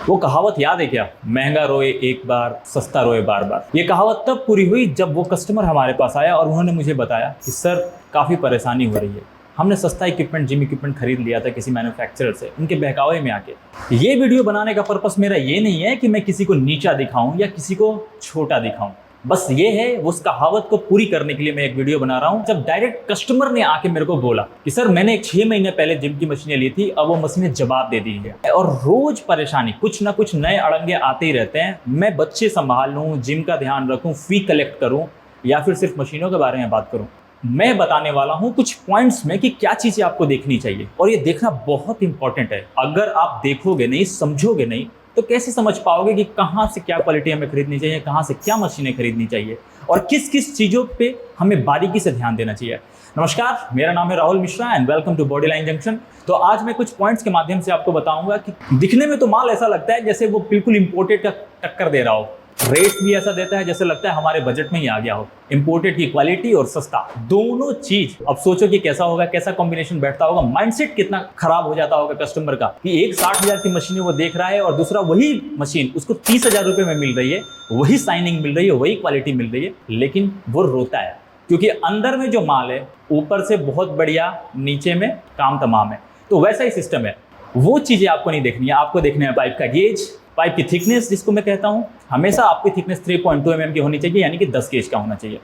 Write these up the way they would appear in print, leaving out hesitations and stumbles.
वो कहावत याद है क्या? महंगा रोए एक बार, सस्ता रोए बार बार। ये कहावत तब पूरी हुई जब वो कस्टमर हमारे पास आया और उन्होंने मुझे बताया कि सर काफ़ी परेशानी हो रही है। हमने सस्ता इक्विपमेंट, जिम इक्विपमेंट खरीद लिया था किसी मैन्युफैक्चरर से, उनके बहकावे में आके। ये वीडियो बनाने का पर्पस मेरा ये नहीं है कि मैं किसी को नीचा दिखाऊं या किसी को छोटा दिखाऊं। बस ये है, उस कहावत को पूरी करने के लिए मैं एक वीडियो बना रहा हूं। जब डायरेक्ट कस्टमर ने आके मेरे को बोला कि सर मैंने 6 महीने पहले जिम की मशीनें ली थी, अब वो मशीनें जवाब दे दी है और रोज परेशानी, कुछ ना कुछ नए अड़ंगे आते ही रहते हैं। मैं बच्चे संभाल लूं, जिम का ध्यान रखूं, फी कलेक्ट करूं या फिर सिर्फ मशीनों के बारे में बात करूं। मैं बताने वाला हूं कुछ पॉइंट्स में कि क्या चीजें आपको देखनी चाहिए, और ये देखना बहुत इंपॉर्टेंट है। अगर आप देखोगे नहीं, समझोगे नहीं, तो कैसे समझ पाओगे कि कहाँ से क्या क्वालिटी हमें खरीदनी चाहिए, कहाँ से क्या मशीनें खरीदनी चाहिए और किस किस चीज़ों पे हमें बारीकी से ध्यान देना चाहिए। नमस्कार, मेरा नाम है Rahul Mishra and welcome to Bodyline Junction. तो आज मैं कुछ पॉइंट्स के माध्यम से आपको बताऊंगा कि दिखने में तो माल ऐसा लगता है जैसे वो बिल्कुल इंपोर्टेड का टक्कर दे रहा हो, रेट भी ऐसा देता है जैसे लगता है हमारे बजट में ही आ गया हो। इंपोर्टेड की क्वालिटी और सस्ता दोनों चीज। अब सोचो कि कैसा होगा, कैसा कॉम्बिनेशन बैठता होगा, माइंडसेट कितना खराब हो जाता होगा कस्टमर का कि एक 60,000 की मशीन वो देख रहा है और दूसरा वही मशीन उसको 30,000 रुपए में मिल रही है, वही साइनिंग मिल रही है, वही क्वालिटी मिल रही है, लेकिन वो रोता है क्योंकि अंदर में जो माल है ऊपर से बहुत बढ़िया, नीचे में काम तमाम है। तो वैसा ही सिस्टम है। वो चीजें आपको नहीं देखनी है, आपको देखना है पाइप का गेज, पाइप की थिकनेस, जिसको मैं कहता हूं हमेशा आपकी थिकनेस 3.2 mm की होनी चाहिए, यानी कि 10 गेज का होना चाहिए।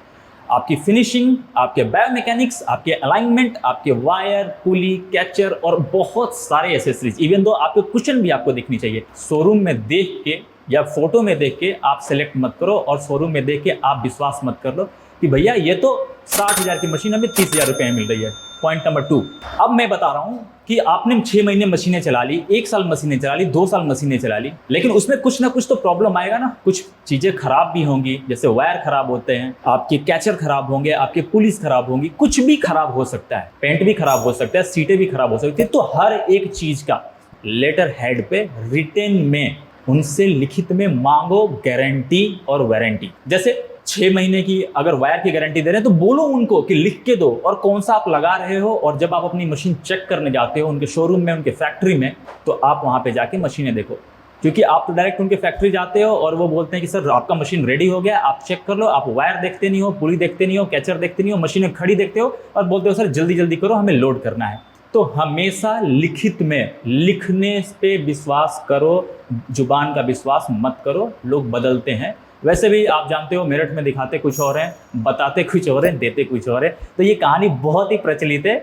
आपकी फिनिशिंग, आपके बायोमैकेनिक्स, आपके अलाइनमेंट, आपके वायर, पुली, कैचर और बहुत सारे एसेसरीज, इवन दो आपके कुशन भी आपको दिखनी चाहिए। शोरूम में देख के या फोटो में देख के आप सेलेक्ट मत करो और शोरूम में देख के आप विश्वास मत कर लो कि भैया ये तो 60,000 की मशीन हमें 30,000 रुपये में मिल रही है। पॉइंट नंबर 2, अब मैं बता रहा हूं कि आपने 6 महीने मशीनें चला ली, 1 साल मशीनें चला ली, 2 साल मशीनें चला ली, लेकिन उसमें कुछ ना कुछ तो प्रॉब्लम आएगा ना। कुछ चीजें खराब भी होंगी, जैसे वायर खराब होते हैं, आपके कैचर खराब होंगे, आपके पुलिस खराब होंगी, कुछ भी खराब हो सकता है, पेंट भी खराब हो सकता है, सीटें भी खराब हो सकती है। तो हर एक चीज का लेटर हेड पे रिटेन में उनसे लिखित में मांगो गारंटी और वारंटी। जैसे 6 महीने की अगर वायर की गारंटी दे रहे हैं तो बोलो उनको कि लिख के दो, और कौन सा आप लगा रहे हो। और जब आप अपनी मशीन चेक करने जाते हो उनके शोरूम में, उनके फैक्ट्री में, तो आप वहां पे जाके मशीनें देखो, क्योंकि आप तो डायरेक्ट उनके फैक्ट्री जाते हो और वो बोलते हैं कि सर आपका मशीन रेडी हो गया, आप चेक कर लो। आप वायर देखते नहीं हो, पुली देखते नहीं हो, कैचर देखते नहीं हो, मशीनें खड़ी देखते हो और बोलते हो सर जल्दी जल्दी करो, हमें लोड करना है। तो हमेशा लिखित में, लिखने पे विश्वास करो, जुबान का विश्वास मत करो। लोग बदलते हैं। वैसे भी आप जानते हो, मेरठ में दिखाते कुछ और हैं, बताते कुछ और हैं, देते कुछ और है। तो ये कहानी बहुत ही प्रचलित है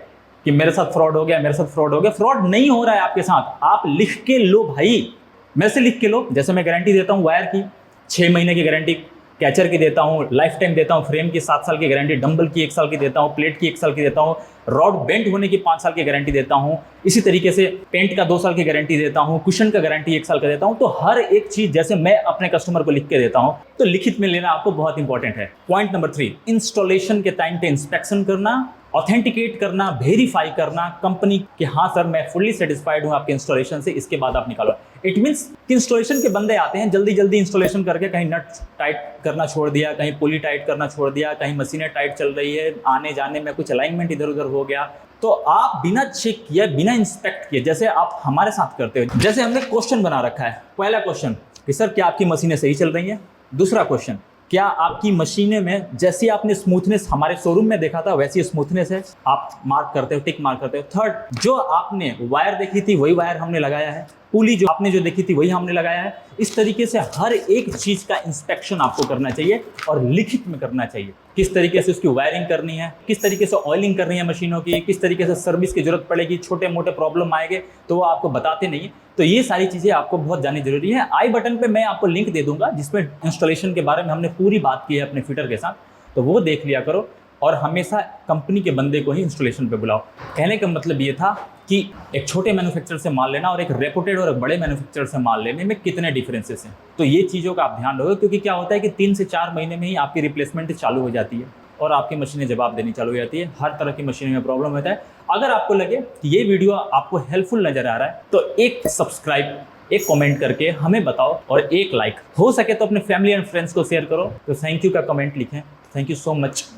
कि मेरे साथ फ्रॉड हो गया, मेरे साथ फ्रॉड हो गया। फ्रॉड नहीं हो रहा है आपके साथ, आप लिख के लो भाई, मेरे से लिख के लो। जैसे मैं गारंटी देता हूँ वायर की 6 महीने की गारंटी, कैचर की देता हूँ लाइफ टाइम देता हूँ, फ्रेम की 7 साल की गारंटी, डंबल की 1 साल की देता हूँ, प्लेट की 1 साल की देता हूँ, रॉड बेंट होने की 5 साल की गारंटी देता हूँ। इसी तरीके से पेंट का 2 साल की गारंटी देता हूँ, कुशन का गारंटी 1 साल का देता हूँ। तो हर एक चीज जैसे मैं अपने कस्टमर को लिख के देता हूँ, तो लिखित में लेना आपको बहुत इंपॉर्टेंट है। पॉइंट नंबर 3, इंस्टॉलेशन के टाइम पे इंस्पेक्शन करना, ऑथेंटिकेट करना, वेरीफाई करना कंपनी कि हाँ सर मैं फुल्ली सेटिस्फाइड हूँ आपके इंस्टॉलेशन से, इसके बाद आप निकालो। इट मीन्स कि इंस्टॉलेशन के बंदे आते हैं, जल्दी जल्दी इंस्टॉलेशन करके कहीं नट टाइट करना छोड़ दिया, कहीं पुली टाइट करना छोड़ दिया, कहीं मशीनें टाइट चल रही है, आने जाने में कुछ अलाइनमेंट इधर उधर हो गया, तो आप बिना चेक किए, बिना इंस्पेक्ट किए, जैसे आप हमारे साथ करते हो, जैसे हमने क्वेश्चन बना रखा है। पहला क्वेश्चन कि सर क्या आपकी मशीनें सही चल रही हैं। दूसरा क्वेश्चन, क्या आपकी मशीनें में जैसी आपने स्मूथनेस हमारे शोरूम में देखा था वैसी स्मूथनेस है, आप मार्क करते हो, टिक मार्क करते हो। थर्ड, जो आपने वायर देखी थी वही वायर हमने लगाया है, पुली जो आपने जो देखी थी वही हमने लगाया है। इस तरीके से हर एक चीज का इंस्पेक्शन आपको करना चाहिए और लिखित में करना चाहिए। किस तरीके से उसकी वायरिंग करनी है, किस तरीके से ऑयलिंग करनी है मशीनों की, किस तरीके से सर्विस की जरूरत पड़ेगी, छोटे मोटे प्रॉब्लम आएंगे तो वो आपको बताते नहीं। तो ये सारी चीजें आपको बहुत जाननी जरूरी है। आई बटन पे मैं आपको लिंक दे दूंगा जिसमें इंस्टॉलेशन के बारे में हमने पूरी बात की है अपने फिटर के साथ, तो वो देख लिया करो। और हमेशा कंपनी के बंदे को ही इंस्टॉलेशन पे बुलाओ। कहने का मतलब ये था कि एक छोटे मैन्युफैक्चरर से माल लेना और एक रेपुटेड और एक बड़े मैन्युफैक्चरर से माल लेने में कितने डिफरेंसेस हैं। तो ये चीज़ों का आप ध्यान रखो, क्योंकि क्या होता है कि 3 से 4 महीने में ही आपकी रिप्लेसमेंट चालू हो जाती है और आपकी मशीनें जवाब देनी चालू हो जाती है। हर तरह की मशीनों में प्रॉब्लम होता है। अगर आपको लगे कि ये वीडियो आपको हेल्पफुल नजर आ रहा है तो एक सब्सक्राइब, एक कमेंट करके हमें बताओ और एक लाइक, हो सके तो अपने फैमिली एंड फ्रेंड्स को शेयर करो। तो थैंक यू का कमेंट लिखें। Thank you so much.